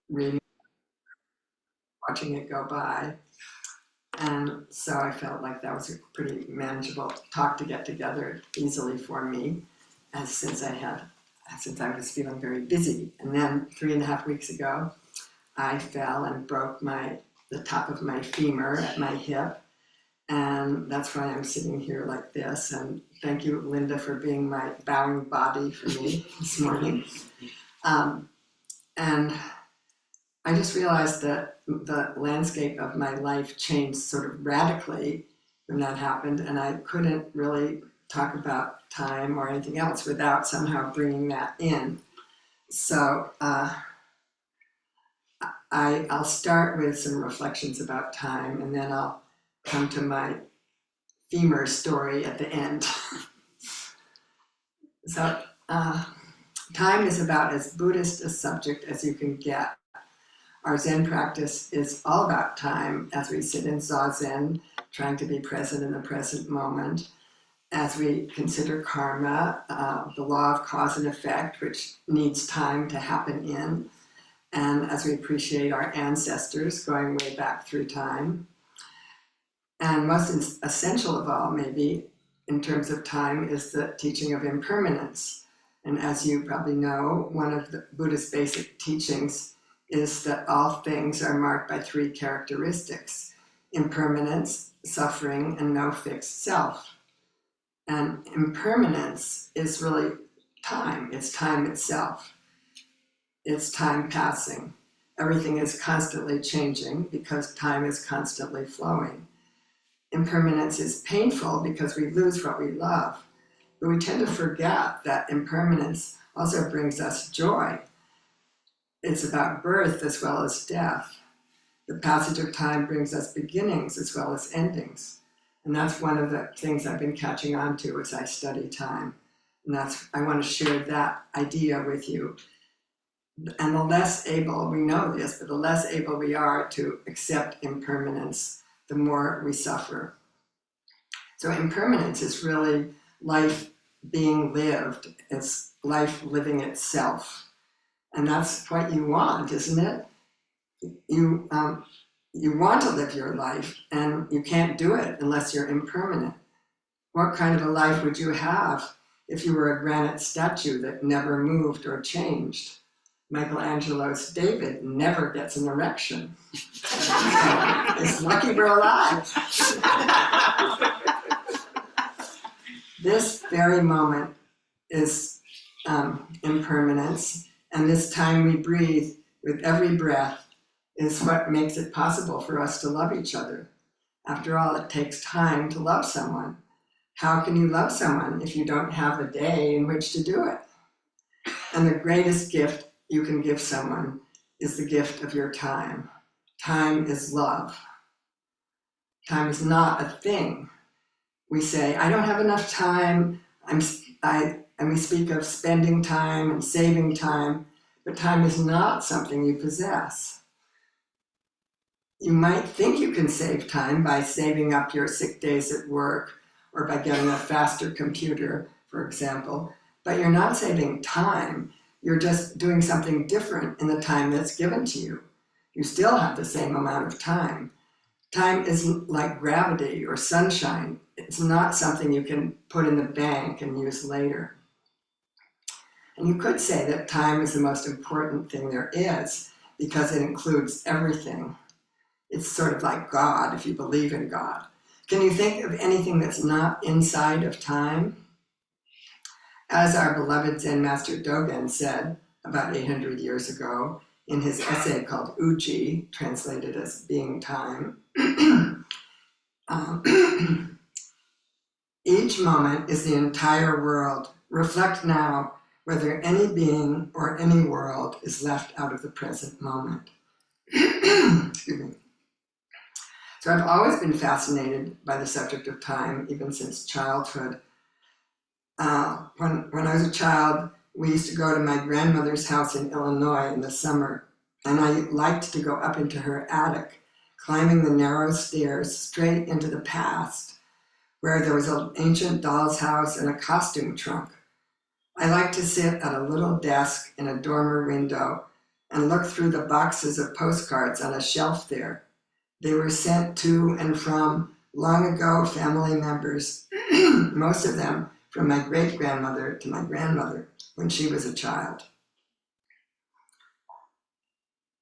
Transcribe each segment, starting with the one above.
reading, watching it go by. And so I felt like that was a pretty manageable talk to get together easily for me, as since I was feeling very busy. And then 3.5 weeks ago, I fell and broke the top of my femur at my hip. And that's why I'm sitting here like this. And thank you, Linda, for being my bowing body for me this morning. And I just realized that the landscape of my life changed sort of radically when that happened. And I couldn't really talk about time or anything else without somehow bringing that in. So I'll start with some reflections about time, and then I'll come to my femur story at the end. So time is about as Buddhist a subject as you can get. Our Zen practice is all about time as we sit in Zazen, trying to be present in the present moment, as we consider karma, the law of cause and effect, which needs time to happen in, and as we appreciate our ancestors going way back through time. And most essential of all, maybe, in terms of time, is the teaching of impermanence. And as you probably know, one of the Buddhist basic teachings is that all things are marked by 3 characteristics: impermanence, suffering, and no fixed self. And impermanence is really time. It's time itself. It's time passing. Everything is constantly changing because time is constantly flowing. Impermanence is painful because we lose what we love. But we tend to forget that impermanence also brings us joy. It's about birth as well as death. The passage of time brings us beginnings as well as endings. And that's one of the things I've been catching on to as I study time. And I want to share that idea with you. And the less able, we know this, but the less able we are to accept impermanence, the more we suffer. So impermanence is really life being lived. It's life living itself. And that's what you want, isn't it? You want to live your life, and you can't do it unless you're impermanent. What kind of a life would you have if you were a granite statue that never moved or changed? Michelangelo's David never gets an erection. It's lucky we're alive. This very moment is impermanence, and this time we breathe with every breath is what makes it possible for us to love each other. After all, it takes time to love someone. How can you love someone if you don't have a day in which to do it? And the greatest gift you can give someone is the gift of your time. Time is love. Time is not a thing. We say, I don't have enough time, and we speak of spending time and saving time, but time is not something you possess. You might think you can save time by saving up your sick days at work or by getting a faster computer, for example, but you're not saving time. You're just doing something different in the time that's given to you. You still have the same amount of time. Time isn't like gravity or sunshine. It's not something you can put in the bank and use later. And you could say that time is the most important thing there is because it includes everything. It's sort of like God, if you believe in God. Can you think of anything that's not inside of time? As our beloved Zen Master Dogen said about 800 years ago in his essay called Uji, translated as Being Time, each moment is the entire world. Reflect now whether any being or any world is left out of the present moment. Excuse me. So I've always been fascinated by the subject of time, even since childhood. When I was a child, we used to go to my grandmother's house in Illinois in the summer, and I liked to go up into her attic, climbing the narrow stairs straight into the past, where there was an ancient doll's house and a costume trunk. I liked to sit at a little desk in a dormer window and looked through the boxes of postcards on a shelf there. They were sent to and from long ago family members, most of them from my great-grandmother to my grandmother when she was a child.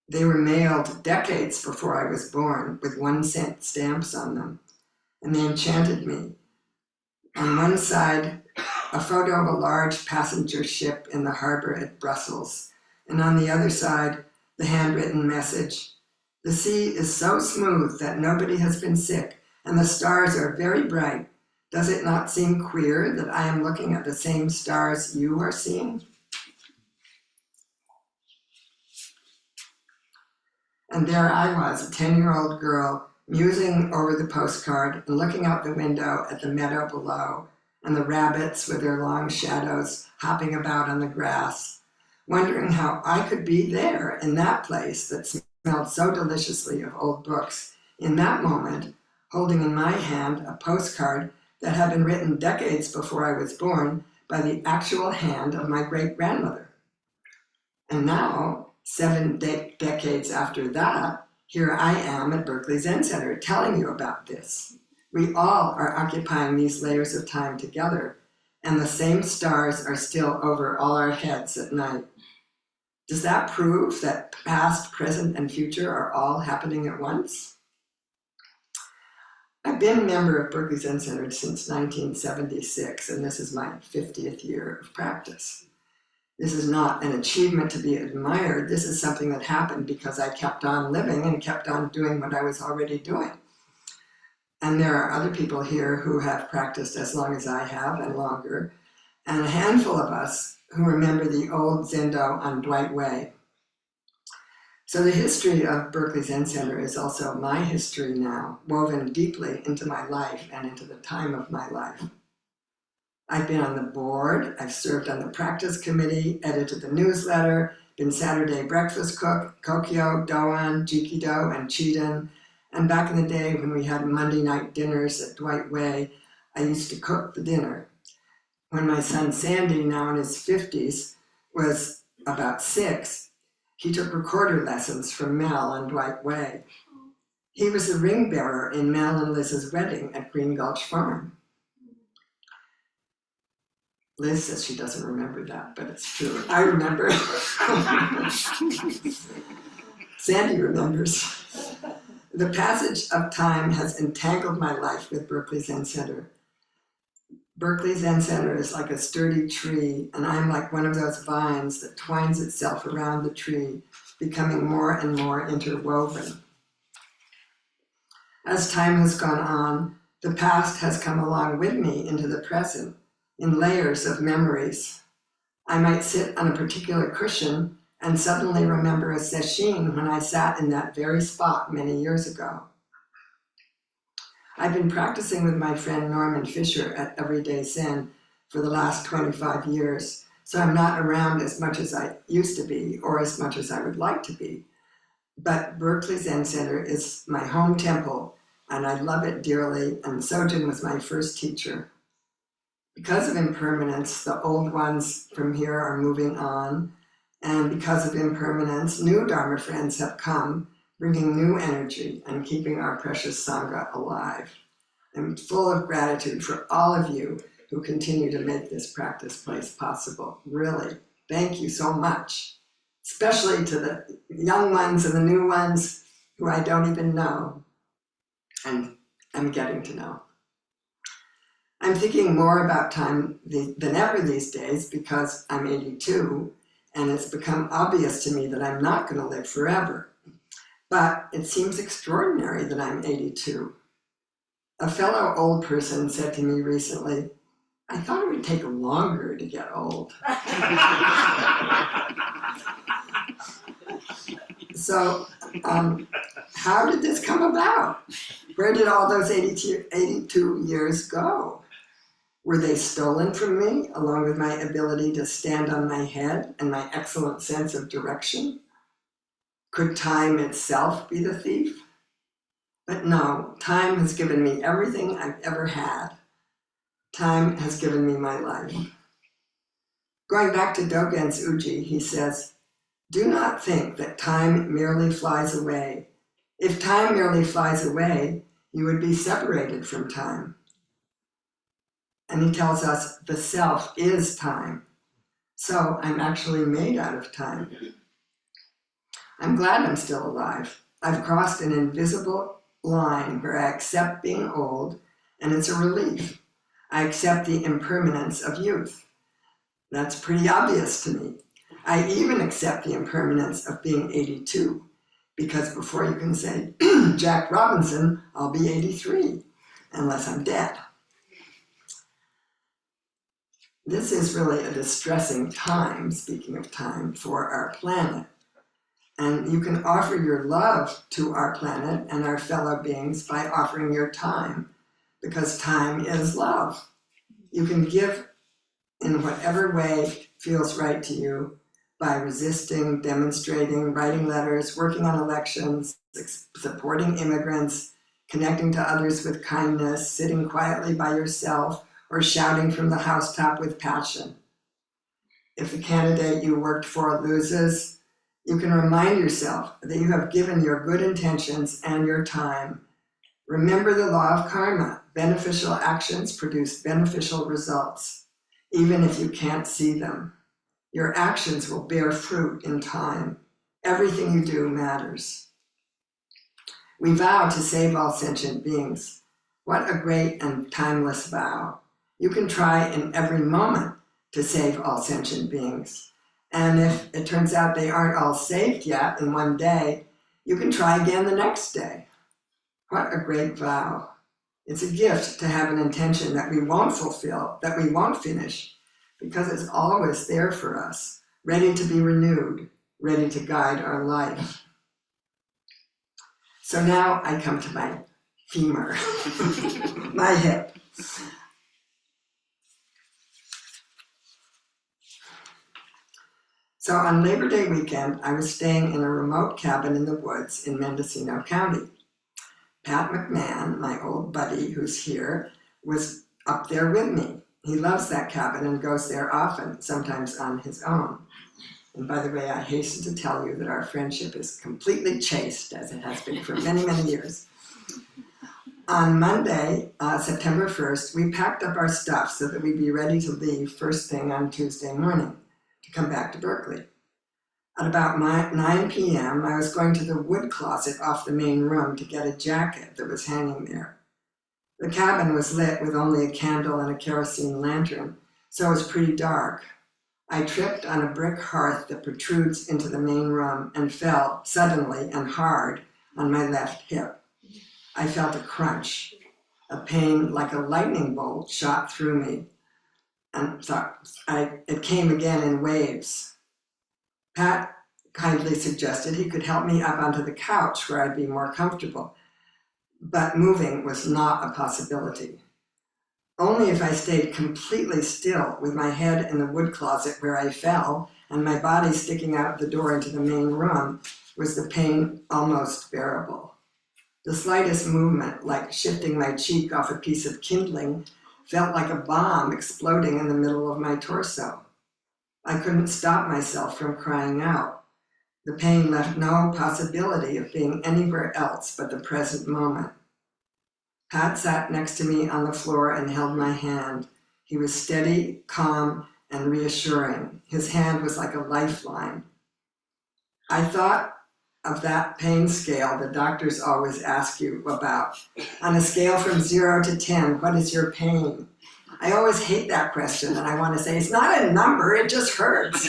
They were mailed decades before I was born with 1-cent stamps on them, and they enchanted me. On one side, a photo of a large passenger ship in the harbor at Brussels, and on the other side, the handwritten message, "The sea is so smooth that nobody has been sick, and the stars are very bright. Does it not seem queer that I am looking at the same stars you are seeing?" And there I was, a 10-year-old girl, musing over the postcard and looking out the window at the meadow below and the rabbits with their long shadows hopping about on the grass, wondering how I could be there in that place that smelled so deliciously of old books, in that moment, holding in my hand a postcard that had been written decades before I was born by the actual hand of my great-grandmother. And now, 7 decades after that, here I am at Berkeley Zen Center telling you about this. We all are occupying these layers of time together, and the same stars are still over all our heads at night. Does that prove that past, present, and future are all happening at once? I've been a member of Berkeley Zen Center since 1976, and this is my 50th year of practice. This is not an achievement to be admired. This is something that happened because I kept on living and kept on doing what I was already doing. And there are other people here who have practiced as long as I have and longer, and a handful of us who remember the old Zendo on Dwight Way. So the history of Berkeley Zen Center is also my history now, woven deeply into my life and into the time of my life. I've been on the board, I've served on the practice committee, edited the newsletter, been Saturday breakfast cook, Kokyo, Doan, Jikido, and Chiden. And back in the day when we had Monday night dinners at Dwight Way, I used to cook the dinner. When my son Sandy, now in his 50s, was about 6, he took recorder lessons from Mel on Dwight Way. He was the ring bearer in Mel and Liz's wedding at Green Gulch Farm. Liz says she doesn't remember that, but it's true. I remember. Sandy remembers. The passage of time has entangled my life with Berkeley Zen Center. Berkeley Zen Center is like a sturdy tree, and I'm like one of those vines that twines itself around the tree, becoming more and more interwoven. As time has gone on, the past has come along with me into the present, in layers of memories. I might sit on a particular cushion and suddenly remember a sesshin when I sat in that very spot many years ago. I've been practicing with my friend Norman Fisher at Everyday Zen for the last 25 years, so I'm not around as much as I used to be or as much as I would like to be. But Berkeley Zen Center is my home temple, and I love it dearly, and Sojin was my first teacher. Because of impermanence, the old ones from here are moving on, and because of impermanence, new Dharma friends have come, bringing new energy and keeping our precious Sangha alive. I'm full of gratitude for all of you who continue to make this practice place possible. Really, thank you so much, especially to the young ones and the new ones who I don't even know, and I'm getting to know. I'm thinking more about time than ever these days because I'm 82, and it's become obvious to me that I'm not going to live forever. But it seems extraordinary that I'm 82. A fellow old person said to me recently, "I thought it would take longer to get old." So, how did this come about? Where did all those 82 years go? Were they stolen from me, along with my ability to stand on my head and my excellent sense of direction? Could time itself be the thief? But no, time has given me everything I've ever had. Time has given me my life. Going back to Dogen's Uji, he says, Do not think that time merely flies away. If time merely flies away, you would be separated from time. And he tells us the self is time. So I'm actually made out of time. I'm glad I'm still alive. I've crossed an invisible line where I accept being old, and it's a relief. I accept the impermanence of youth. That's pretty obvious to me. I even accept the impermanence of being 82, because before you can say, Jack Robinson, I'll be 83, unless I'm dead. This is really a distressing time, speaking of time, for our planet. And you can offer your love to our planet and our fellow beings by offering your time, because time is love. You can give in whatever way feels right to you by resisting, demonstrating, writing letters, working on elections, supporting immigrants, connecting to others with kindness, sitting quietly by yourself, or shouting from the housetop with passion. If the candidate you worked for loses, you can remind yourself that you have given your good intentions and your time. Remember the law of karma. Beneficial actions produce beneficial results, even if you can't see them. Your actions will bear fruit in time. Everything you do matters. We vow to save all sentient beings. What a great and timeless vow. You can try in every moment to save all sentient beings. And if it turns out they aren't all saved yet in one day, you can try again the next day. What a great vow. It's a gift to have an intention that we won't fulfill, that we won't finish, because it's always there for us, ready to be renewed, ready to guide our life. So now I come to my femur, my hip. So on Labor Day weekend, I was staying in a remote cabin in the woods in Mendocino County. Pat McMahon, my old buddy who's here, was up there with me. He loves that cabin and goes there often, sometimes on his own. And by the way, I hasten to tell you that our friendship is completely chaste, as it has been for many, many years. On Monday, September 1st, we packed up our stuff so that we'd be ready to leave first thing on Tuesday morning to come back to Berkeley. At about 9 p.m., I was going to the wood closet off the main room to get a jacket that was hanging there. The cabin was lit with only a candle and a kerosene lantern, so it was pretty dark. I tripped on a brick hearth that protrudes into the main room and fell suddenly and hard on my left hip. I felt a crunch. A pain like a lightning bolt shot through me. And so it came again in waves. Pat kindly suggested he could help me up onto the couch where I'd be more comfortable. But moving was not a possibility. Only if I stayed completely still with my head in the wood closet where I fell and my body sticking out the door into the main room was the pain almost bearable. The slightest movement, like shifting my cheek off a piece of kindling, felt like a bomb exploding in the middle of my torso. I couldn't stop myself from crying out. The pain left no possibility of being anywhere else but the present moment. Pat sat next to me on the floor and held my hand. He was steady, calm, and reassuring. His hand was like a lifeline. I thought of that pain scale the doctors always ask you about. On a scale from 0 to 10, what is your pain? I always hate that question, and I want to say, it's not a number, it just hurts.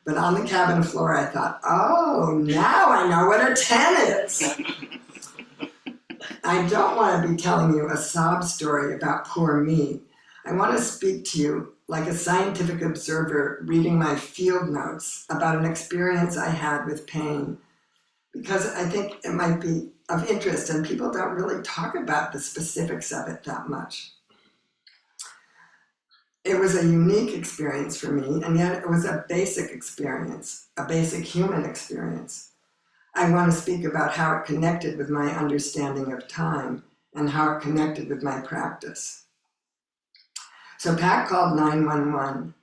But on the cabin floor, I thought, oh, now I know what a 10 is. I don't want to be telling you a sob story about poor me. I want to speak to you like a scientific observer reading my field notes about an experience I had with pain, because I think it might be of interest and people don't really talk about the specifics of it that much. It was a unique experience for me, and yet it was a basic experience, a basic human experience. I want to speak about how it connected with my understanding of time and how it connected with my practice. So Pat called 911.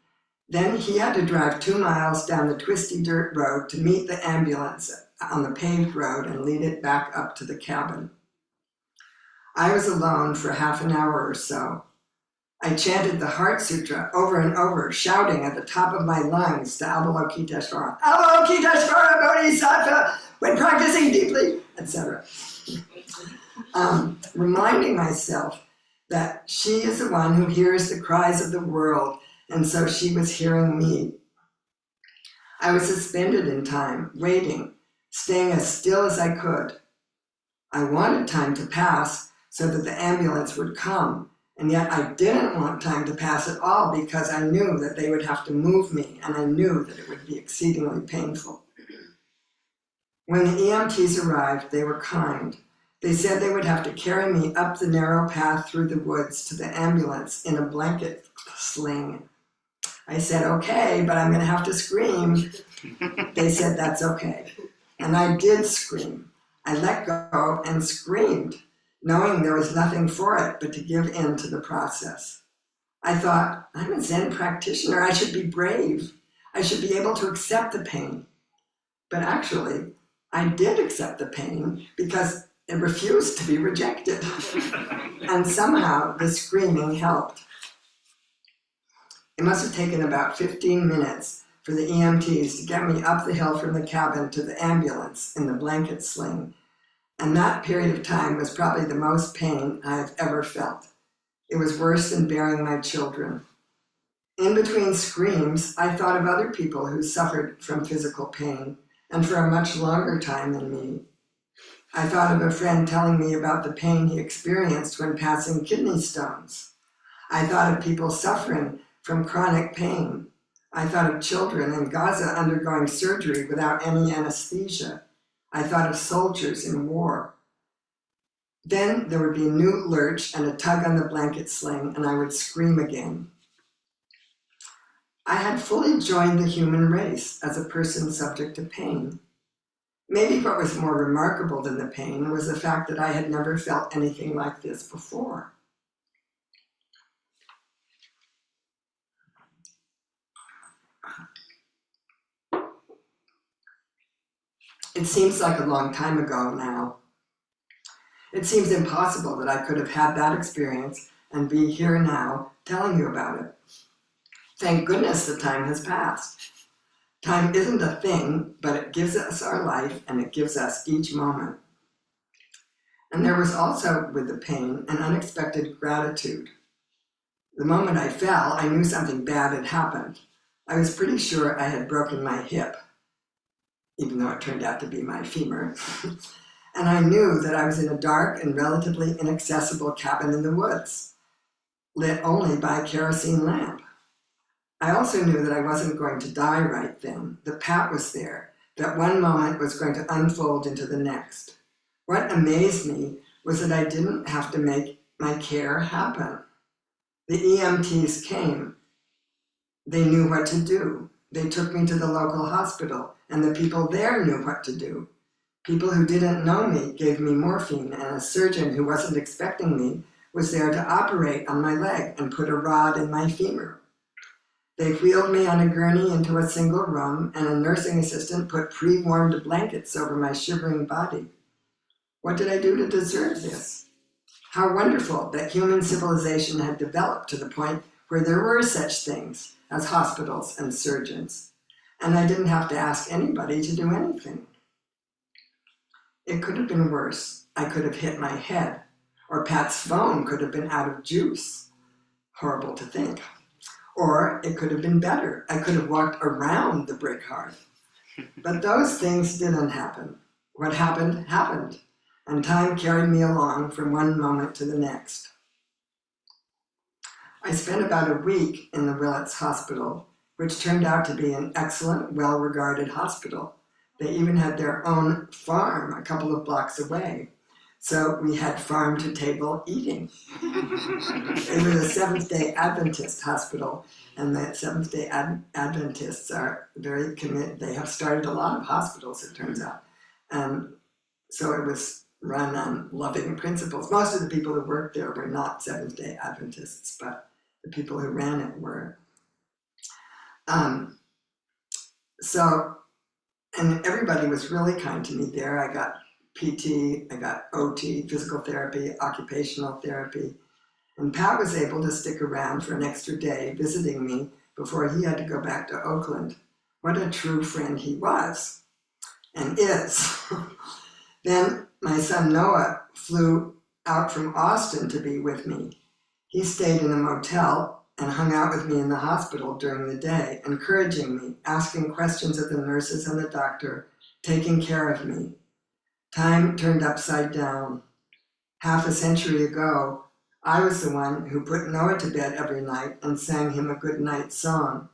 Then he had to drive 2 miles down the twisty dirt road to meet the ambulance on the paved road and lead it back up to the cabin. I was alone for half an hour or so. I chanted the Heart Sutra over and over, shouting at the top of my lungs to Avalokiteshvara, Avalokiteshvara Bodhisattva, when practicing deeply, etc. Reminding myself that she is the one who hears the cries of the world, and so she was hearing me. I was suspended in time, waiting, staying as still as I could. I wanted time to pass so that the ambulance would come, and yet I didn't want time to pass at all because I knew that they would have to move me, and I knew that it would be exceedingly painful. When the EMTs arrived, they were kind. They said they would have to carry me up the narrow path through the woods to the ambulance in a blanket sling. I said, okay, but I'm going to have to scream. They said, that's okay. And I did scream. I let go and screamed, knowing there was nothing for it but to give in to the process. I thought, I'm a Zen practitioner. I should be brave. I should be able to accept the pain. But actually, I did accept the pain because it refused to be rejected. And somehow the screaming helped. It must have taken about 15 minutes for the EMTs to get me up the hill from the cabin to the ambulance in the blanket sling. And that period of time was probably the most pain I've ever felt. It was worse than bearing my children. In between screams, I thought of other people who suffered from physical pain, and for a much longer time than me. I thought of a friend telling me about the pain he experienced when passing kidney stones. I thought of people suffering from chronic pain. I thought of children in Gaza undergoing surgery without any anesthesia. I thought of soldiers in war. Then there would be a new lurch and a tug on the blanket sling, and I would scream again. I had fully joined the human race as a person subject to pain. Maybe what was more remarkable than the pain was the fact that I had never felt anything like this before. It seems like a long time ago now. It seems impossible that I could have had that experience and be here now telling you about it. Thank goodness the time has passed. Time isn't a thing, but it gives us our life and it gives us each moment. And there was also, with the pain, an unexpected gratitude. The moment I fell, I knew something bad had happened. I was pretty sure I had broken my hip, even though it turned out to be my femur. And I knew that I was in a dark and relatively inaccessible cabin in the woods, lit only by a kerosene lamp. I also knew that I wasn't going to die right then. The pat was there, that one moment was going to unfold into the next. What amazed me was that I didn't have to make my care happen. The EMTs came. They knew what to do. They took me to the local hospital, and the people there knew what to do. People who didn't know me gave me morphine, and a surgeon who wasn't expecting me was there to operate on my leg and put a rod in my femur. They wheeled me on a gurney into a single room, and a nursing assistant put pre-warmed blankets over my shivering body. What did I do to deserve this? How wonderful that human civilization had developed to the point where there were such things as hospitals and surgeons, and I didn't have to ask anybody to do anything. It could have been worse. I could have hit my head, or Pat's phone could have been out of juice. Horrible to think. Or it could have been better. I could have walked around the brick hearth. But those things didn't happen. What happened, happened. And time carried me along from one moment to the next. I spent about a week in the Willits Hospital, which turned out to be an excellent, well-regarded hospital. They even had their own farm a couple of blocks away. So we had farm-to-table eating. It was a Seventh-day Adventist hospital, and the Seventh-day Adventists are very committed. They have started a lot of hospitals, it turns out. So it was run on loving principles. Most of the people who worked there were not Seventh-day Adventists, but the people who ran it were. Um, so, and everybody was really kind to me there. I got PT, I got OT, physical therapy, occupational therapy. And Pat was able to stick around for an extra day visiting me before he had to go back to Oakland. What a true friend he was and is. Then my son Noah flew out from Austin to be with me. He stayed in a motel and hung out with me in the hospital during the day, encouraging me, asking questions of the nurses and the doctor, taking care of me. Time turned upside down. Half a century ago, I was the one who put Noah to bed every night and sang him a good night song.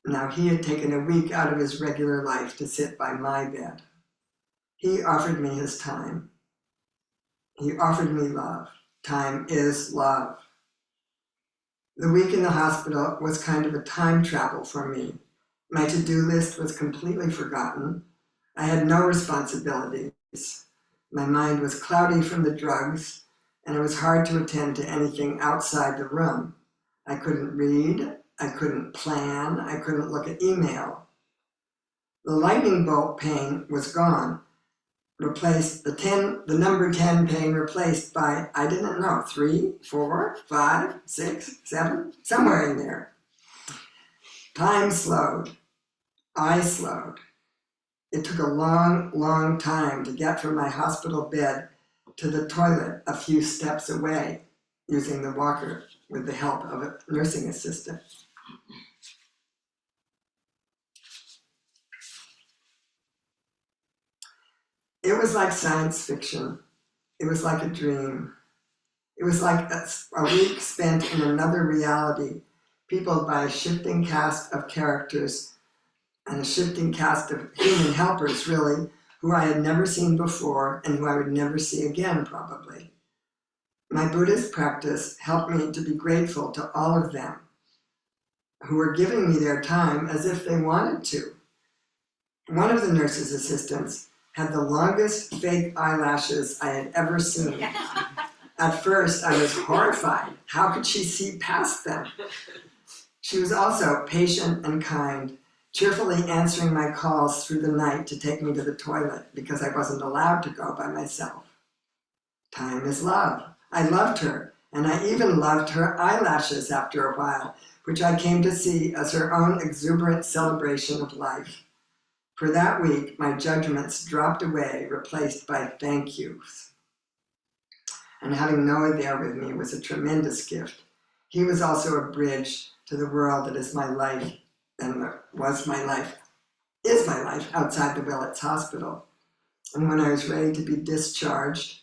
Now he had taken a week out of his regular life to sit by my bed. He offered me his time. He offered me love. Time is love. The week in the hospital was kind of a time travel for me. My to-do list was completely forgotten. I had no responsibilities. My mind was cloudy from the drugs, and it was hard to attend to anything outside the room. I couldn't read, I couldn't plan, I couldn't look at email. The lightning bolt pain was gone, replaced the number 10 pain replaced by, I didn't know, 3, 4, 5, 6, 7, somewhere in there. Time slowed. I slowed. It took a long, long time to get from my hospital bed to the toilet a few steps away, using the walker with the help of a nursing assistant. It was like science fiction. It was like a dream. It was like a week spent in another reality, peopled by a shifting cast of characters and a shifting cast of human helpers, really, who I had never seen before and who I would never see again, probably. My Buddhist practice helped me to be grateful to all of them who were giving me their time as if they wanted to. One of the nurse's assistants had the longest fake eyelashes I had ever seen. At first, I was horrified. How could she see past them? She was also patient and kind, cheerfully answering my calls through the night to take me to the toilet because I wasn't allowed to go by myself. Time is love. I loved her, and I even loved her eyelashes after a while, which I came to see as her own exuberant celebration of life. For that week, my judgments dropped away, replaced by thank yous. And having Noah there with me was a tremendous gift. He was also a bridge to the world that is my life, and was my life, is my life outside the Willits Hospital. And when I was ready to be discharged,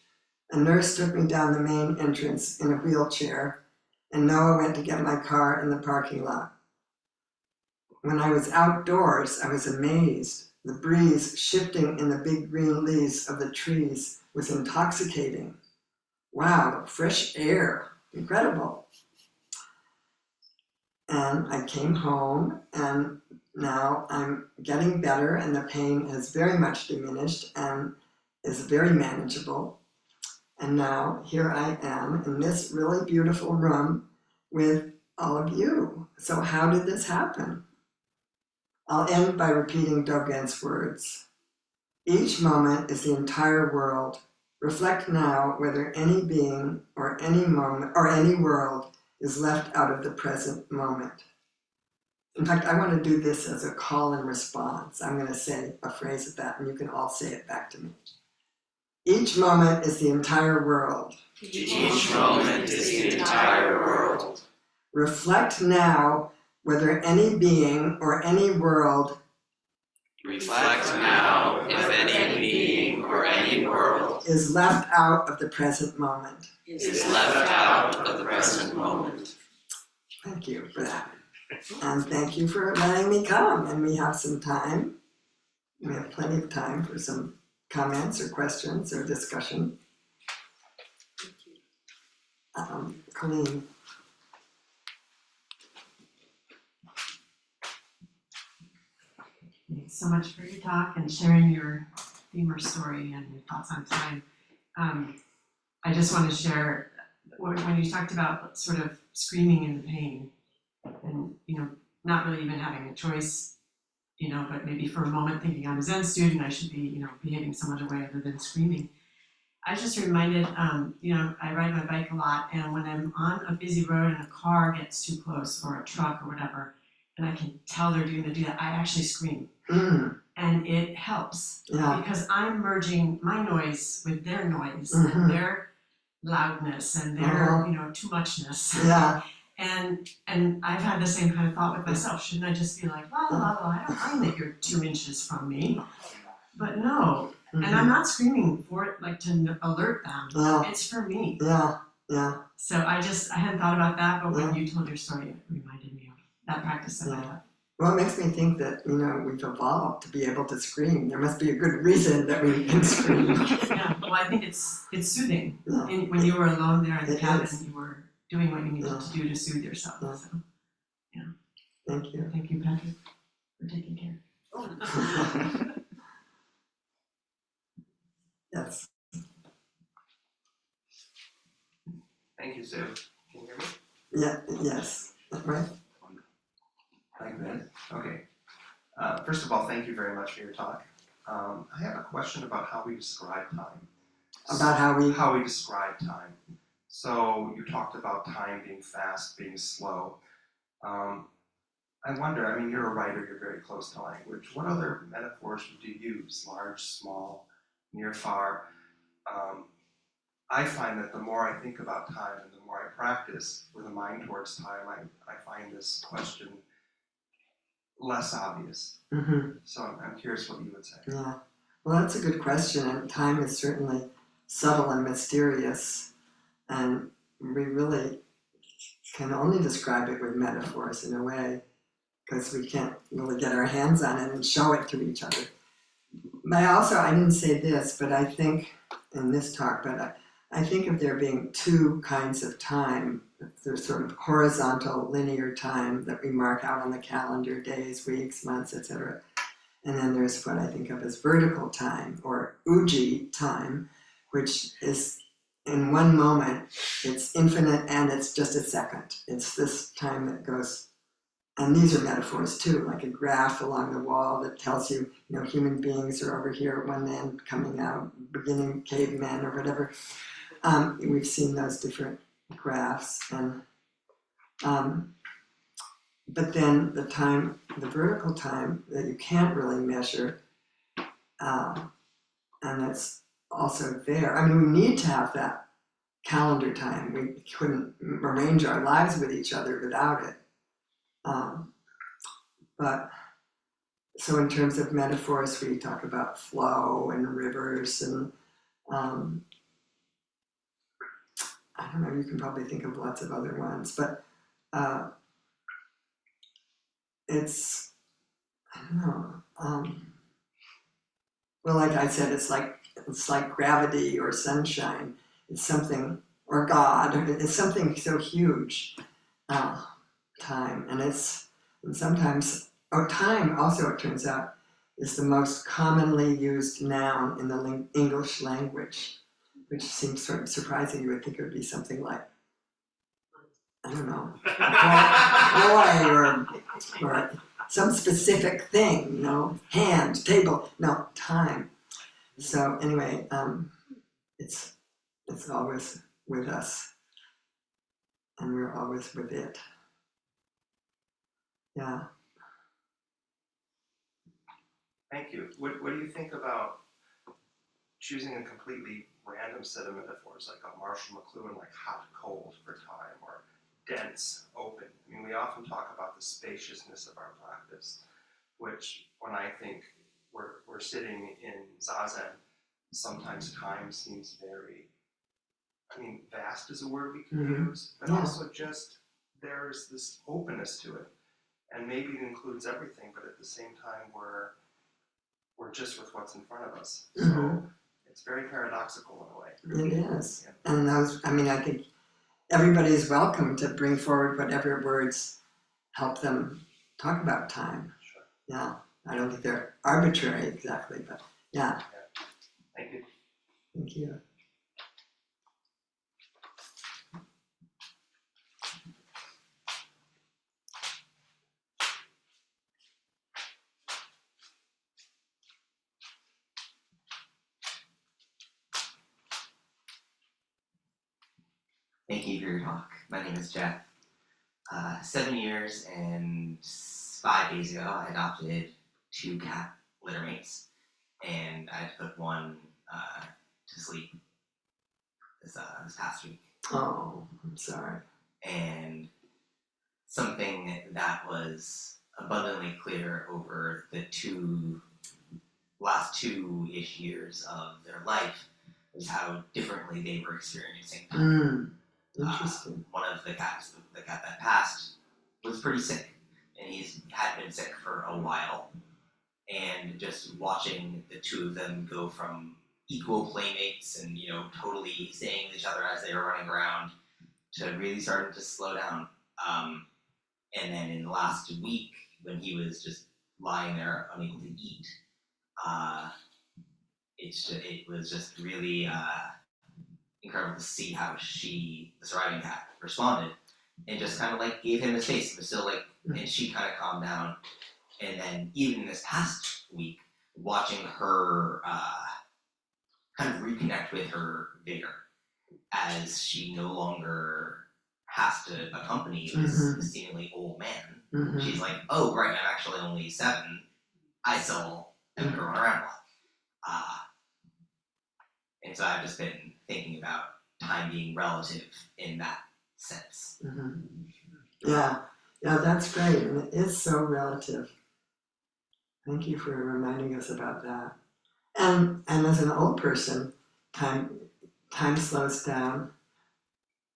a nurse took me down the main entrance in a wheelchair, and Noah went to get my car in the parking lot. When I was outdoors, I was amazed. The breeze shifting in the big green leaves of the trees was intoxicating. Wow, fresh air, incredible. And I came home, and now I'm getting better, and the pain has very much diminished and is very manageable. And now here I am in this really beautiful room with all of you. So how did this happen? I'll end by repeating Dogen's words. Each moment is the entire world. Reflect now whether any being or any moment or any world is left out of the present moment. In fact, I want to do this as a call and response. I'm going to say a phrase of that, and you can all say it back to me. Each moment is the entire world. Each moment is the entire world. Reflect now whether any being or any world Reflect now if any being or any world is left out of the present moment. is left out of the present moment. Thank you for that. And thank you for letting me come. And we have some time. We have plenty of time for some comments or questions or discussion. Colleen. Thanks so much for your talk and sharing your femur story and your thoughts on time. I just want to share, when you talked about sort of screaming in the pain, and not really even having a choice, but maybe for a moment thinking I'm a Zen student, I should be, behaving some other way other than screaming. I was just reminded, I ride my bike a lot, and when I'm on a busy road and a car gets too close, or a truck or whatever, and I can tell they're going to do that, I actually scream. And it helps because I'm merging my noise with their noise and their loudness and their, too muchness. Yeah. And I've had the same kind of thought with myself. Shouldn't I just be like, la la la, I don't mind that you're 2 inches from me. But no, and I'm not screaming for it like to alert them. It's for me. Yeah. So I hadn't thought about that, but when you told your story, it reminded me of that practice that I had. Well, it makes me think that, we've evolved to be able to scream. There must be a good reason that we can scream. Yeah, well, I think it's soothing. And when you were alone there in the cabin, you were doing what you needed to do to soothe yourself. So, Thank you. Thank you, Patrick, for taking care. Yes. Thank you, Sue. Can you hear me? Yeah. Yes. Right. Like that? Okay. First of all, thank you very much for your talk. I have a question about how we describe time. About how we describe time. So you talked about time being fast, being slow. I wonder, you're a writer, you're very close to language. What other metaphors would you use? Large, small, near, far? I find that the more I think about time and the more I practice with a mind towards time, I find this question less obvious. So I'm curious what you would say. Yeah. Well, that's a good question, and time is certainly subtle and mysterious, and we really can only describe it with metaphors in a way, because we can't really get our hands on it and show it to each other. But I didn't say this, but I think in this talk, but I think of there being two kinds of time. There's sort of horizontal linear time that we mark out on the calendar, days, weeks, months, etc. And then there's what I think of as vertical time, or uji time, which is in one moment, it's infinite and it's just a second. It's this time that goes, and these are metaphors too, like a graph along the wall that tells you, human beings are over here at one end, coming out, beginning cavemen or whatever. We've seen those different graphs, and but then the vertical time that you can't really measure, and it's also there. We need to have that calendar time. We couldn't arrange our lives with each other without it. But so in terms of metaphors, we talk about flow and rivers, and I don't know, you can probably think of lots of other ones, but it's, I don't know, well, like I said, it's like gravity or sunshine. It's something, or God, it's something so huge, time, and sometimes, time also, it turns out, is the most commonly used noun in the English language, which seems sort of surprising. You would think it would be something like, I don't know, boy, or some specific thing, hand, table, no, time. So anyway, it's always with us, and we're always with it. Yeah. Thank you. What do you think about choosing a completely random set of metaphors, like a Marshall McLuhan, like hot, cold for time, or dense, open? We often talk about the spaciousness of our practice, which when I think we're sitting in Zazen, sometimes time seems very, vast is a word we can use, but also just there's this openness to it. And maybe it includes everything, but at the same time we're just with what's in front of us. So it's very paradoxical in a way. It is. Yeah. And I think everybody is welcome to bring forward whatever words help them talk about time. Sure. Yeah. I don't think they're arbitrary exactly, but yeah. Thank you. Thank you. Thank you for your talk. My name is Jeff. 7 years and 5 days ago, I adopted 2 cat litter mates, and I put one to sleep this past week. Oh, I'm sorry. And something that was abundantly clear over the last 2-ish years of their life was how differently they were experiencing time. Interesting. One of the cat that passed was pretty sick, and he had been sick for a while. And just watching the 2 of them go from equal playmates and totally staying with each other as they were running around to really starting to slow down. And then in the last week, when he was just lying there unable to eat, it was just really incredible to see how the surviving cat, responded and just kind of like gave him his space. It was still like, and she kind of calmed down. And then even this past week, watching her kind of reconnect with her vigor as she no longer has to accompany this seemingly old man. She's like, oh, right, I'm actually only 7. I still am going to run around a lot. And so I've just been thinking about time being relative in that sense. Yeah, that's great, and it is so relative. Thank you for reminding us about that. And as an old person, time slows down.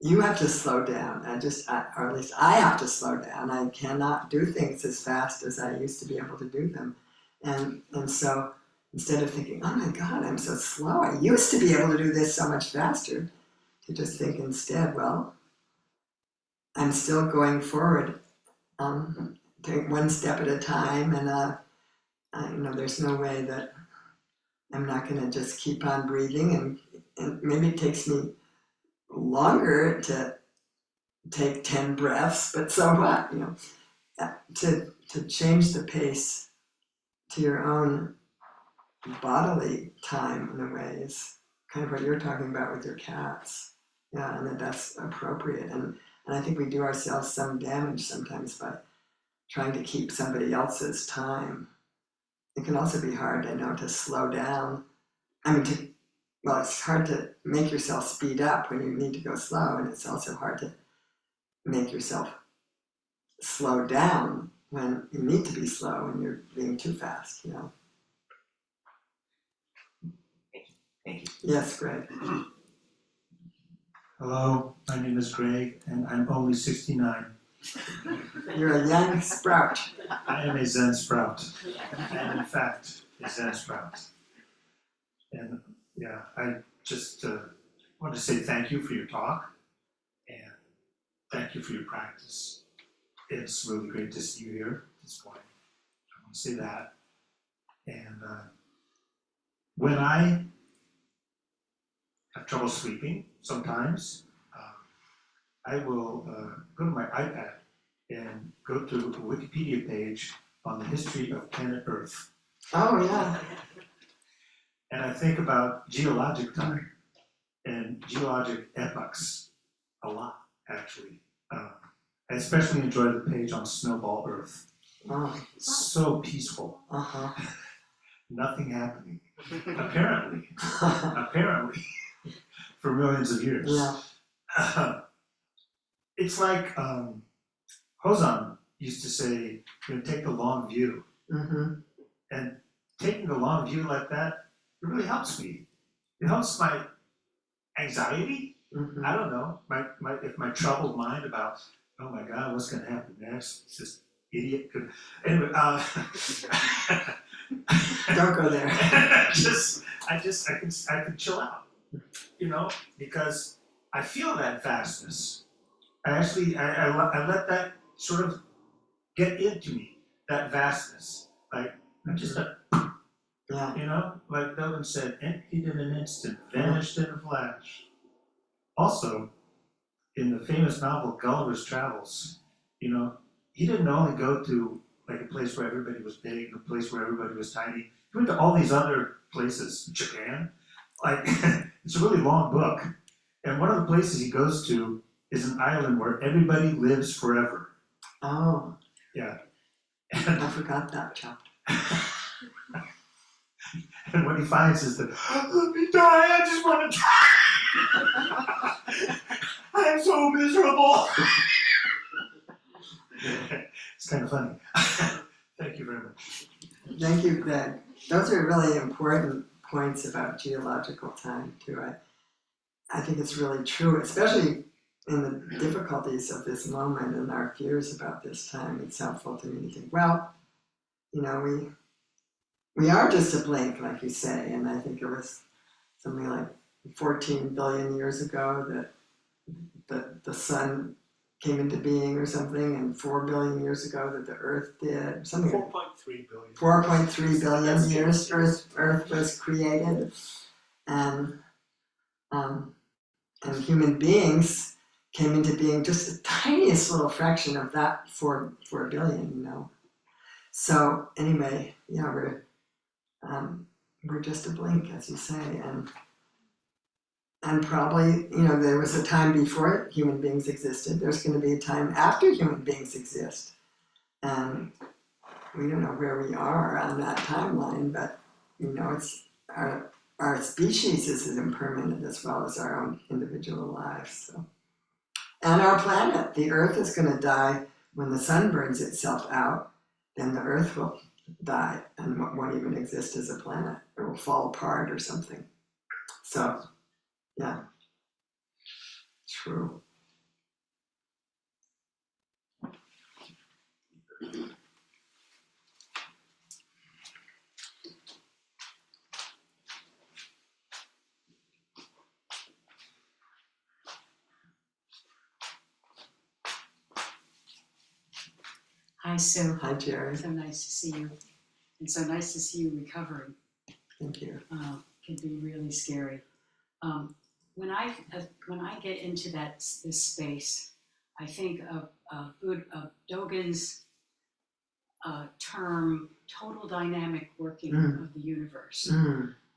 You have to slow down. Or at least I have to slow down. I cannot do things as fast as I used to be able to do them. And so instead of thinking, oh my God, I'm so slow, I used to be able to do this so much faster, to just think instead, well, I'm still going forward, take one step at a time, and there's no way that I'm not going to just keep on breathing, and maybe it takes me longer to take 10 breaths, but so what, to change the pace to your own bodily time in a way is kind of what you're talking about with your cats. Yeah, and that's appropriate. And I think we do ourselves some damage sometimes by trying to keep somebody else's time. It can also be hard, I know, to slow down. It's hard to make yourself speed up when you need to go slow, and it's also hard to make yourself slow down when you need to be slow and you're being too fast, Thank you. Yes, Greg. Hello, my name is Greg, and I'm only 69. You're a young sprout. I am a Zen sprout. I am, in fact, a Zen sprout. And yeah, I just want to say thank you for your talk, and thank you for your practice. It's really great to see you here at this point. I want to say that. And when I have trouble sleeping sometimes, I will go to my iPad and go to the Wikipedia page on the history of planet Earth. Oh, yeah. And I think about geologic time and geologic epochs a lot, actually. I especially enjoy the page on Snowball Earth. Oh, It's so peaceful. Nothing happening. Apparently, for millions of years. Yeah. It's like Hozan used to say, take the long view. And taking the long view like that, it really helps me. It helps my anxiety. I don't know, if my troubled mind about, oh my God, what's going to happen next? It's this idiot could. Anyway, Don't go there. I can chill out, because I feel that vastness. I let that sort of get into me, that vastness. Like, I'm just like Dolan said, emptied in an instant, vanished in a flash. Also, in the famous novel Gulliver's Travels, he didn't only go to like a place where everybody was big, a place where everybody was tiny. He went to all these other places, Japan. Like, it's a really long book. And one of the places he goes to is an island where everybody lives forever. Oh, Yeah. I forgot that chapter. And what he finds is that, let me die, I just want to die. I'm so miserable. It's kind of funny. Thank you very much. Thank you, Greg. Those are really important points about geological time too. I think it's really true, especially in the difficulties of this moment and our fears about this time. It's helpful to me to think, well, you know, we are just a blink, like you say, and I think it was something like 14 billion years ago that the sun came into being or something, and 4 billion years ago that the Earth did, something like 4.3 billion. 4.3 billion years Earth was created, and human beings came into being just the tiniest little fraction of that 4 billion, you know. So anyway, yeah, we're just a blink, as you say, and probably, you know, there was a time before human beings existed. There's going to be a time after human beings exist, and we don't know where we are on that timeline. But you know, it's our species is as impermanent as well as our own individual lives. So, and our planet, the Earth is going to die when the sun burns itself out. Then the Earth will die and won't even exist as a planet. It will fall apart or something. So, yeah, true. Hi, Sue. Hi, Jerry. So nice to see you, and so nice to see you recovering. Thank you. Can be really scary. When I get into this space, I think of Dogen's term "total dynamic working of the universe."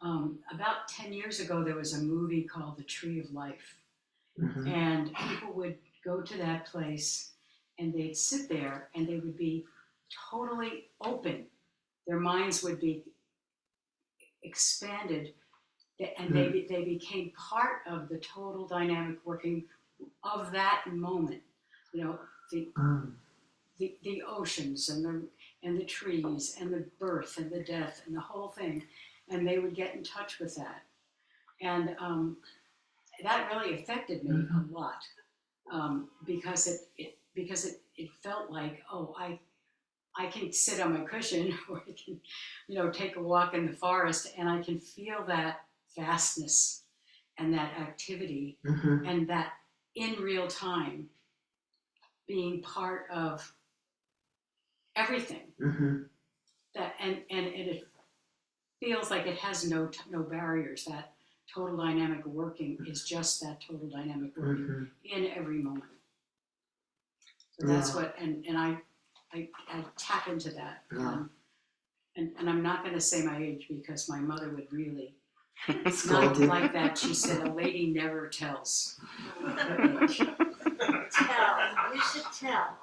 About 10 years ago, there was a movie called The Tree of Life, and people would go to that place. And they'd sit there and they would be totally open. Their minds would be expanded, and they became part of the total dynamic working of that moment. You know, the oceans and the trees and the birth and the death and the whole thing, and they would get in touch with that. And that really affected me a lot, because it felt like, oh, I can sit on my cushion, or I can, you know, take a walk in the forest, and I can feel that vastness and that activity and that in real time being part of everything. That and it feels like it has no barriers. That total dynamic working is just that total dynamic working in every moment. So that's what, and I tap into that. And I'm not going to say my age because my mother would really not like that. She said, a lady never tells her age. Tell. You should tell.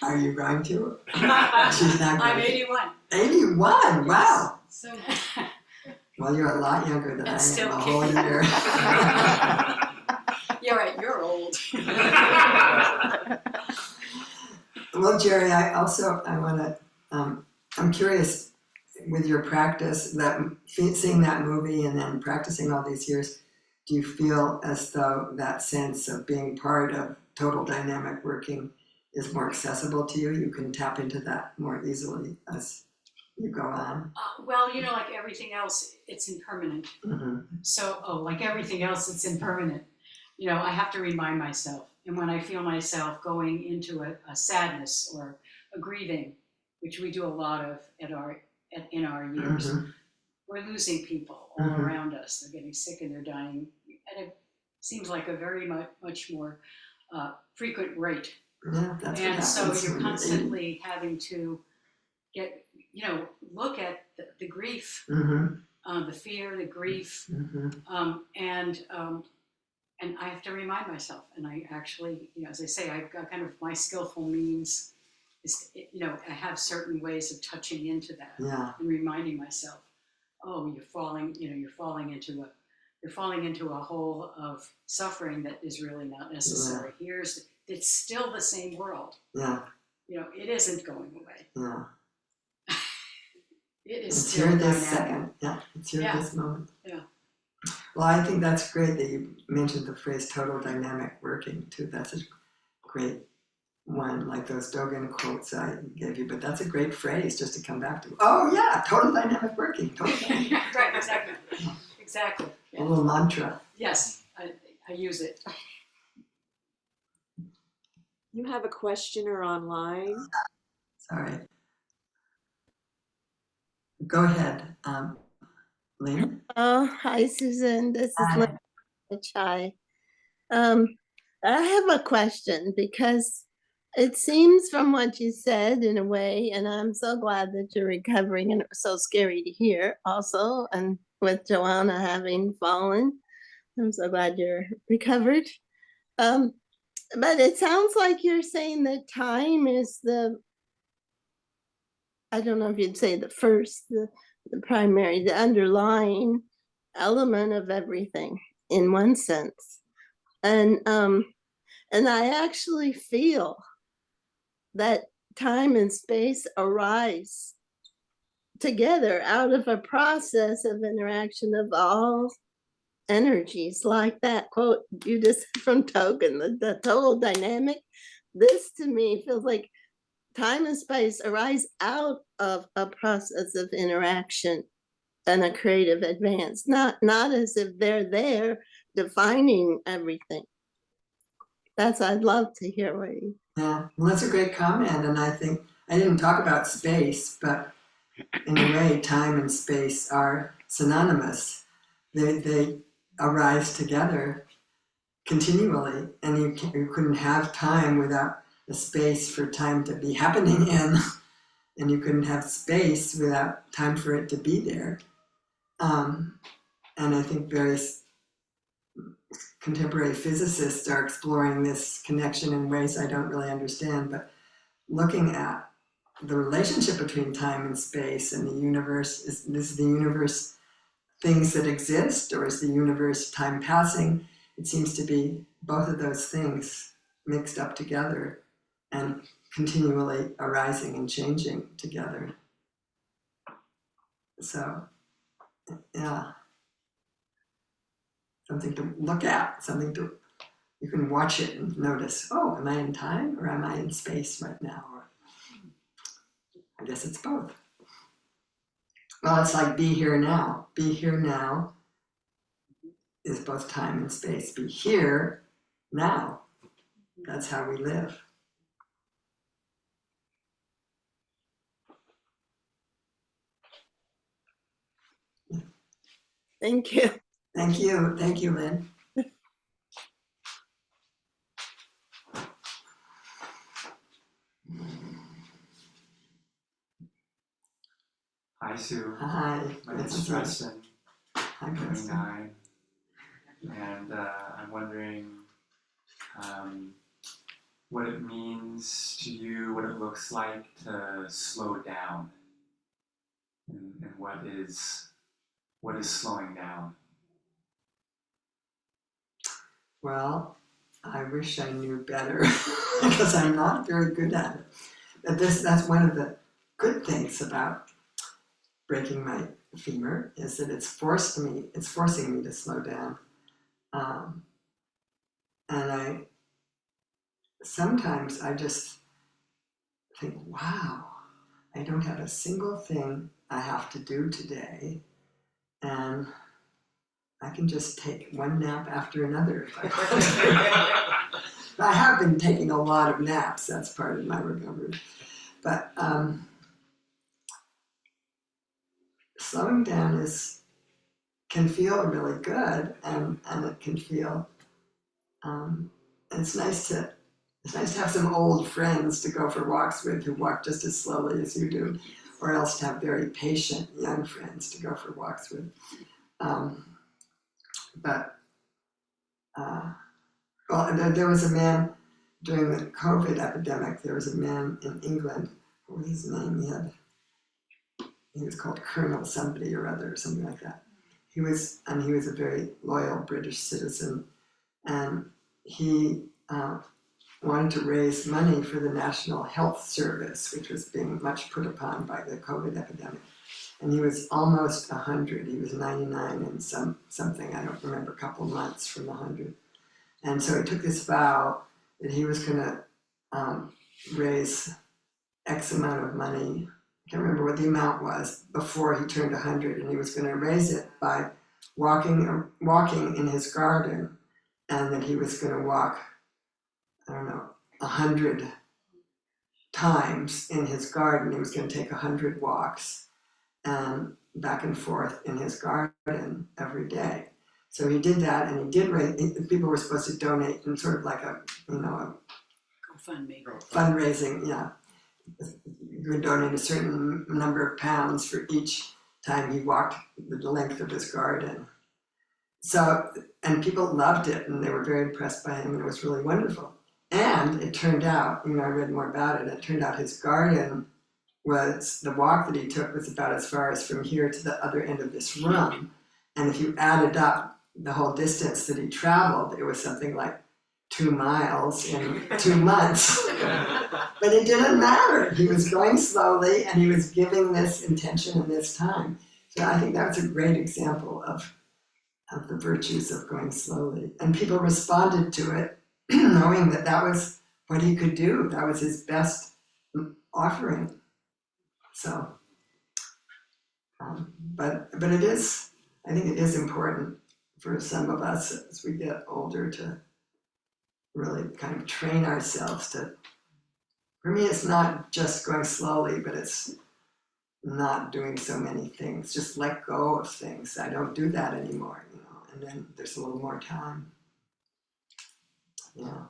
Are you going to? She's not I'm going 81. 81, wow. So Well, you're a lot younger than I am, still a whole kicking. year. yeah, right. You're old. Well, Jerry, I want to, I'm curious with your practice, that seeing that movie and then practicing all these years, do you feel as though that sense of being part of total dynamic working is more accessible to you? You can tap into that more easily as you go on? Well, you know, like everything else, it's impermanent. So, like everything else, it's impermanent. You know, I have to remind myself. And when I feel myself going into a sadness or a grieving, which we do a lot of in our years, we're losing people all around us. They're getting sick and they're dying at a seems like a very much more frequent rate. Yeah, that's and what so happens you're when constantly having to look at the grief, Mm-hmm. the fear, the grief, Mm-hmm. and I have to remind myself. And I actually, as I say, I've got kind of my skillful means is, I have certain ways of touching into that Yeah. and reminding myself, oh, you're falling into a hole of suffering that is really not necessary. It's still the same world. Yeah. It isn't going away. Yeah. It is It's still here dynamic. this second. Yeah. It's here Yeah. this moment. Yeah. Well, I think that's great that you mentioned the phrase total dynamic working too. That's a great one, like those Dogen quotes I gave you, but that's a great phrase just to come back to. Oh yeah, total dynamic working. Total dynamic. Right, exactly. Exactly. A little mantra. Yes, I use it. You have a questioner online? Sorry. Go ahead, Lynn. Oh, hi, Susan. This is Hi. Lynn. Hi. I have a question because it seems from what you said in a way, and I'm so glad that you're recovering, and it was so scary to hear also, and with Joanna having fallen, I'm so glad you're recovered. But it sounds like you're saying that time is I don't know if you'd say the first, the primary, the underlying element of everything in one sense. And I actually feel that time and space arise together out of a process of interaction of all energies, like that quote you just from Token, the total dynamic. This to me feels like time and space arise out of a process of interaction and a creative advance, not as if they're there defining everything. I'd love to hear what you. Yeah, well, that's a great comment, and I think I didn't talk about space, but in a way, time and space are synonymous. They arise together continually, and you couldn't have time without a space for time to be happening in, and you couldn't have space without time for it to be there. And I think various contemporary physicists are exploring this connection in ways I don't really understand, but looking at the relationship between time and space and the universe, is the universe things that exist, or is the universe time passing? It seems to be both of those things mixed up together and continually arising and changing together. So, yeah, something to look at, you can watch it and notice, oh, am I in time or am I in space right now? Or I guess it's both. Well, it's like be here now. Be here now is both time and space. Be here now. That's how we live. Thank you. Thank you. Thank you, Lynn. Hi, Sue. Hi. My name is Preston. Hi, I'm Preston. 29, and I'm wondering what it means to you, what it looks like to slow down, and what is slowing down. Well, I wish I knew better because I'm not very good at it. But that's one of the good things about breaking my femur, is that it's forcing me to slow down. And sometimes I just think, wow, I don't have a single thing I have to do today, and I can just take one nap after another if I want. I have been taking a lot of naps, that's part of my recovery. But slowing down can feel really good, and it can feel, it's nice to have some old friends to go for walks with who walk just as slowly as you do. or else to have very patient young friends to go for walks with. Well, there was a man during the COVID epidemic. There was a man in England. What was his name? He was called Colonel somebody or other, or something like that. He was a very loyal British citizen, and he wanted to raise money for the National Health Service, which was being much put upon by the COVID epidemic. And he was almost 100. He was 99 and something. I don't remember, a couple months from 100. And so he took this vow that he was going to raise X amount of money. I can't remember what the amount was before he turned 100, and he was going to raise it by walking in his garden, and that he was going to walk, 100 times in his garden. He was going to take 100 walks and back and forth in his garden every day. So he did that, and he did raise. People were supposed to donate in sort of like a GoFundMe. fundraising. Yeah, you would donate a certain number of pounds for each time he walked the length of his garden. So, and people loved it, and they were very impressed by him, and it was really wonderful. And it turned out, I read more about it, it turned out his garden was, the walk that he took was about as far as from here to the other end of this room. And if you added up the whole distance that he traveled, it was something like 2 miles in 2 months. But it didn't matter. He was going slowly, and he was giving this intention and this time. So I think that's a great example of the virtues of going slowly. And people responded to it, knowing that that was what he could do. That was his best offering. So, but it is, I think it is important for some of us as we get older to really kind of train ourselves to, for me, it's not just going slowly, but it's not doing so many things. Just let go of things. I don't do that anymore, and then there's a little more time. Yeah.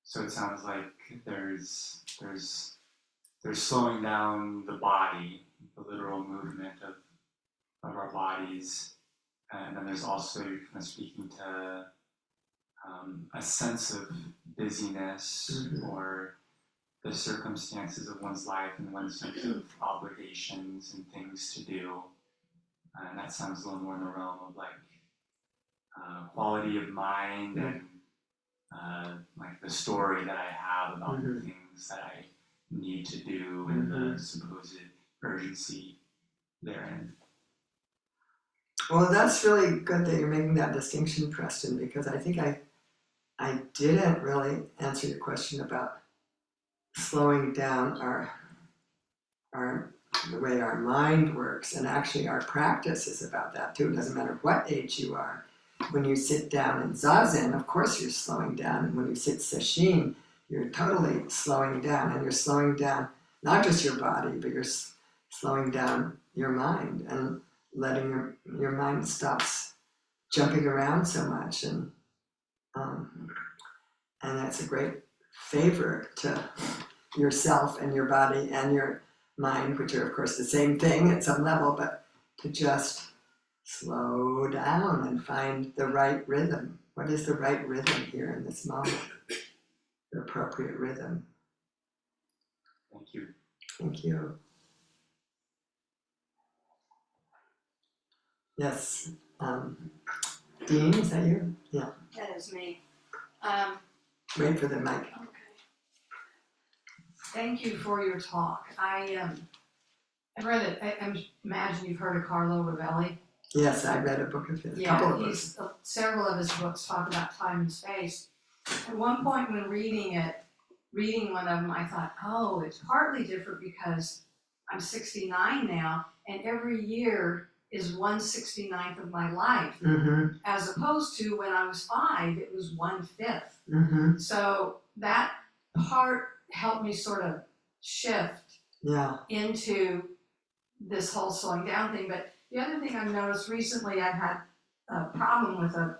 So it sounds like there's slowing down the body, the literal movement of our bodies, and then there's also, you're kind of speaking to a sense of busyness or the circumstances of one's life and one's sense of obligations and things to do. And that sounds a little more in the realm of like quality of mind and like the story that I have about the things that I need to do and the supposed urgency therein. Well, that's really good that you're making that distinction, Preston, because I think I didn't really answer your question about slowing down the way our mind works, and actually our practice is about that too. It doesn't matter what age you are. When you sit down in Zazen, of course you're slowing down, and when you sit Sesshin, you're totally slowing down, and you're slowing down not just your body, but you're slowing down your mind and letting your mind stops jumping around so much, and that's a great favor to yourself and your body and your mind, which are of course the same thing at some level, but to just slow down and find the right rhythm. What is the right rhythm here in this moment? The appropriate rhythm. Thank you. Thank you. Yes. Dean, is that you? Yeah. That is me. Wait for the mic. Okay. Thank you for your talk. I read it. I imagine you've heard of Carlo Rovelli. Yes, I read a book of his. A couple of books. Several of his books talk about time and space. At one point when reading one of them, I thought, oh, it's partly different because I'm 69 now, and every year is 1/69th of my life, as opposed to when I was 5, it was 1/5. So that part helped me sort of shift into this whole slowing down thing. But the other thing I've noticed recently, I've had a problem with a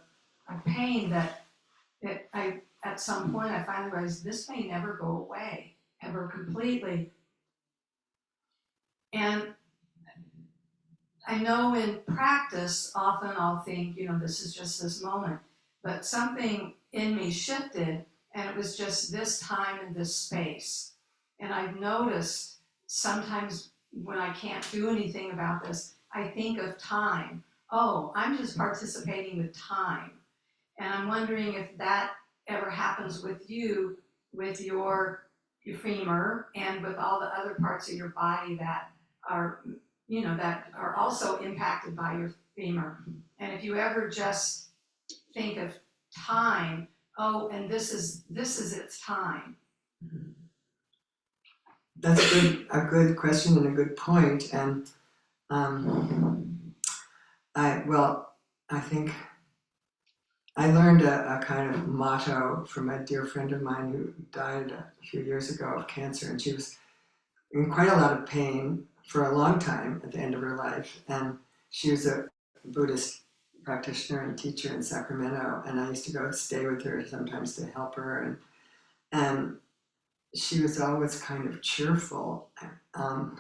pain that I, at some point, I finally realized this may never go away, ever completely. And I know in practice, often I'll think, this is just this moment, but something in me shifted, and it was just this time and this space. And I've noticed sometimes when I can't do anything about this, I think of time. Oh, I'm just participating with time. And I'm wondering if that ever happens with you, with your femur, and with all the other parts of your body that are, that are also impacted by your femur. And if you ever just think of time, oh, and this is its time. That's a good question and a good point. And I think I learned a kind of motto from a dear friend of mine who died a few years ago of cancer, and she was in quite a lot of pain for a long time at the end of her life. And she was a Buddhist practitioner and teacher in Sacramento, and I used to go stay with her sometimes to help her, and she was always kind of cheerful. And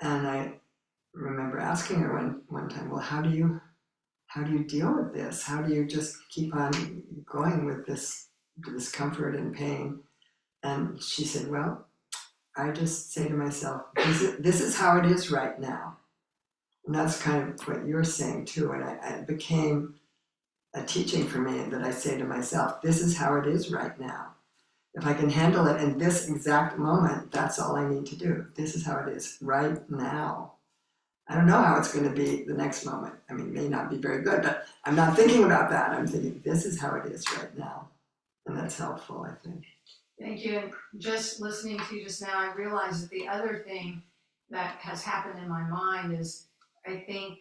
I remember asking her one time, well, how do you deal with this? How do you just keep on going with this discomfort and pain? And she said, well, I just say to myself, this is how it is right now. And that's kind of what you're saying too. And it became a teaching for me that I say to myself, this is how it is right now. If I can handle it in this exact moment, that's all I need to do. This is how it is right now. I don't know how it's going to be the next moment. I mean, it may not be very good, but I'm not thinking about that. I'm thinking, this is how it is right now. And that's helpful, I think. Thank you. And just listening to you just now, I realized that the other thing that has happened in my mind is I think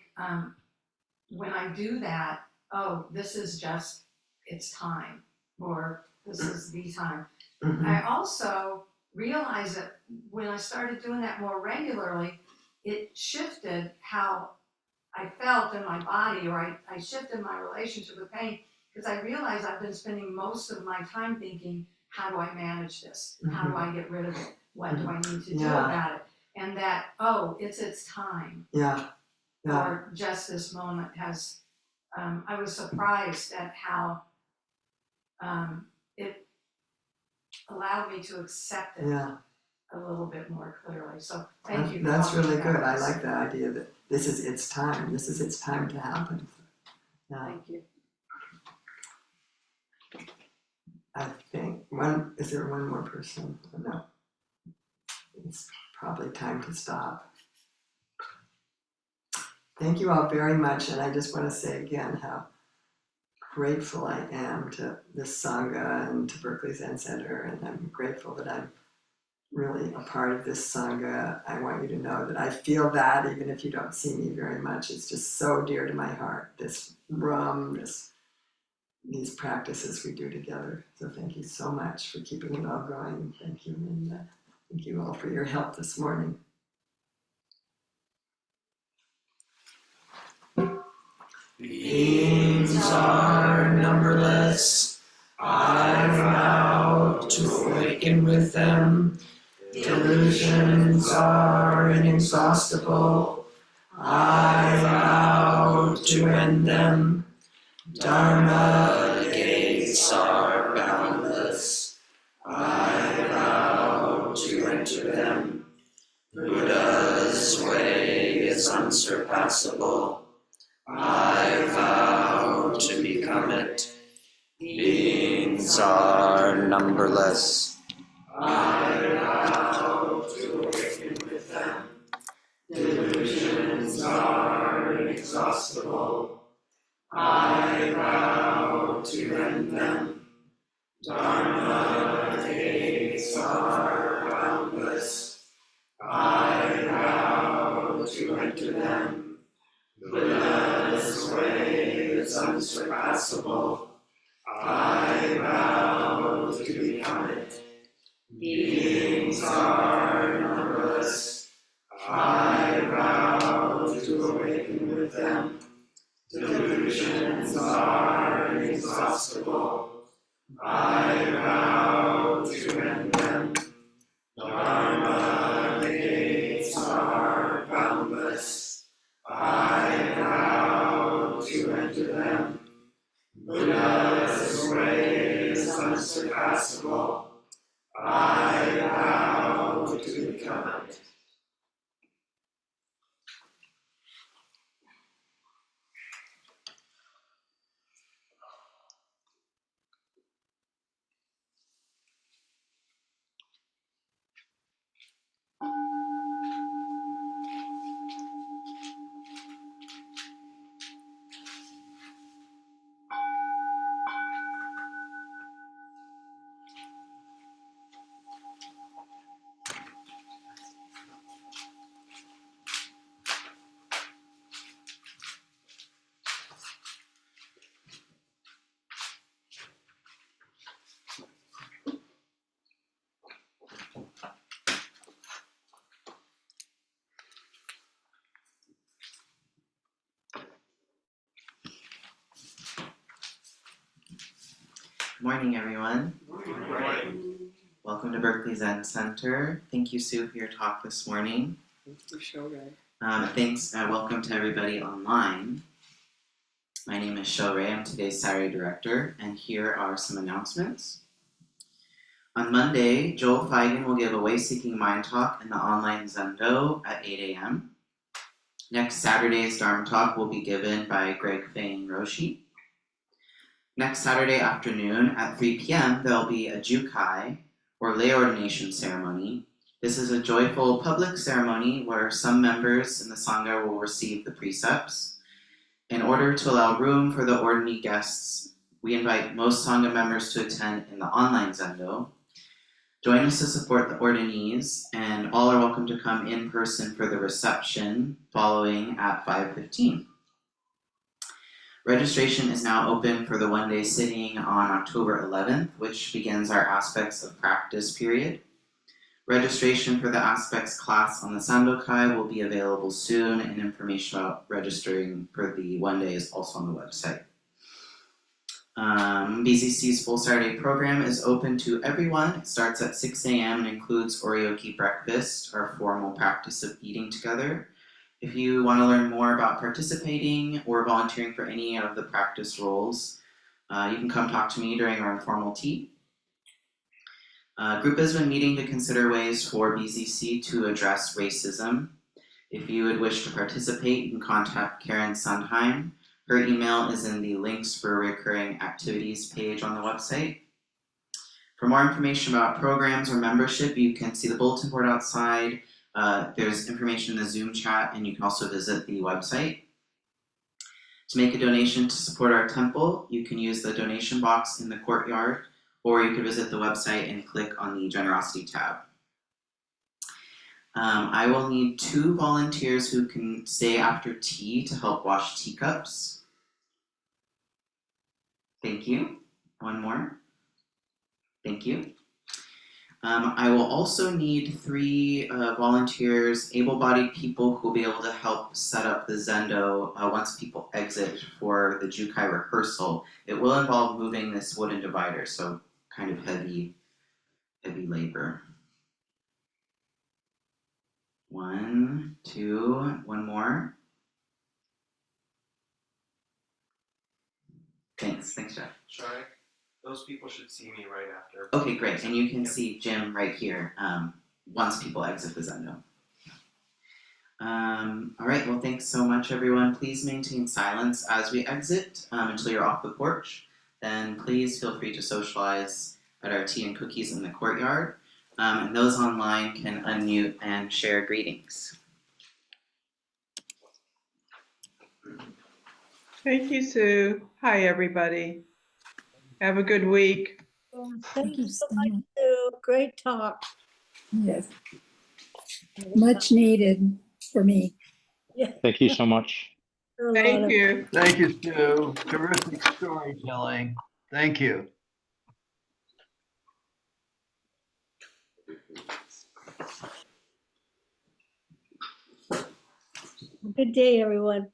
when I do that, oh, this is just, it's time, or this is the time. Mm-hmm. I also realized that when I started doing that more regularly, it shifted how I felt in my body, or I shifted my relationship with pain, because I realized I've been spending most of my time thinking, how do I manage this? How do I get rid of it? What do I need to do about it? And that, oh, it's its time. Yeah. Or just this moment has, I was surprised at how it allowed me to accept it a little bit more clearly. So thank you. That's really good. I like the idea that this is its time. This is its time to happen. Yeah. Thank you. I think is there one more person? No. It's probably time to stop. Thank you all very much, and I just want to say again how grateful I am to this Sangha and to Berkeley Zen Center, and I'm grateful that I'm really a part of this Sangha. I want you to know that I feel that even if you don't see me very much. It's just so dear to my heart, this room, these practices we do together. So thank you so much for keeping it all going. Thank you, and thank you all for your help this morning. Beings are numberless. I vow to awaken with them. Delusions are inexhaustible. I vow to end them. Dharma gates are boundless. I vow to enter them. Buddha's way is unsurpassable. I vow to become it. Beings are numberless. I vow to awaken with them. Delusions are inexhaustible. I vow to end them. Dharma gates are boundless. I vow to enter them. Buddha's way is unsurpassable. I vow to become it. Beings are numberless. I vow to awaken with them. Delusions are inexhaustible. I vow to end them. Dharma gates are morning, everyone. Good morning. Welcome to Berkeley Zen Center. Thank you, Sue, for your talk this morning. Thanks. Welcome to everybody online. My name is Shel Ray. I'm today's Saturday Director, and here are some announcements. On Monday, Joel Feigen will give a Way-Seeking Mind Talk in the online Zendo at 8 a.m. Next Saturday's Dharma Talk will be given by Greg Fain Roshi. Next Saturday afternoon at 3 p.m., there'll be a Jukai, or lay ordination ceremony. This is a joyful public ceremony where some members in the Sangha will receive the precepts. In order to allow room for the ordinary guests, we invite most Sangha members to attend in the online Zendo. Join us to support the ordinees, and all are welcome to come in person for the reception following at 5:15. Registration is now open for the one-day sitting on October 11th, which begins our Aspects of Practice period. Registration for the Aspects class on the Sandokai will be available soon, and information about registering for the one day is also on the website. BZC's Full Saturday program is open to everyone. It starts at 6 a.m. and includes oryoki breakfast, our formal practice of eating together. If you want to learn more about participating or volunteering for any of the practice roles, you can come talk to me during our informal tea. Group has been meeting to consider ways for BZC to address racism. If you would wish to participate, you can contact Karen Sundheim. Her email is in the links for recurring activities page on the website. For more information about programs or membership, you can see the bulletin board outside. There's information in the Zoom chat, and you can also visit the website. To make a donation to support our temple, you can use the donation box in the courtyard, or you can visit the website and click on the generosity tab. I will need 2 volunteers who can stay after tea to help wash teacups. Thank you. One more. Thank you. I will also need 3 volunteers, able-bodied people who will be able to help set up the Zendo once people exit for the Jukai rehearsal. It will involve moving this wooden divider, so kind of heavy labor. 1, 2, one more. Thanks, Jeff. Sorry, those people should see me right after. Okay, great, and you can see Jim right here once people exit the Zendo. All right, well, thanks so much, everyone. Please maintain silence as we exit until you're off the porch. Then please feel free to socialize at our tea and cookies in the courtyard. And those online can unmute and share greetings. Thank you, Sue. Hi, everybody. Have a good week. Thank you so much, Sue. Great talk. Yes. Much needed for me. Yeah. Thank you so much. Thank you. Thank you, Sue. Terrific storytelling. Thank you. Good day, everyone.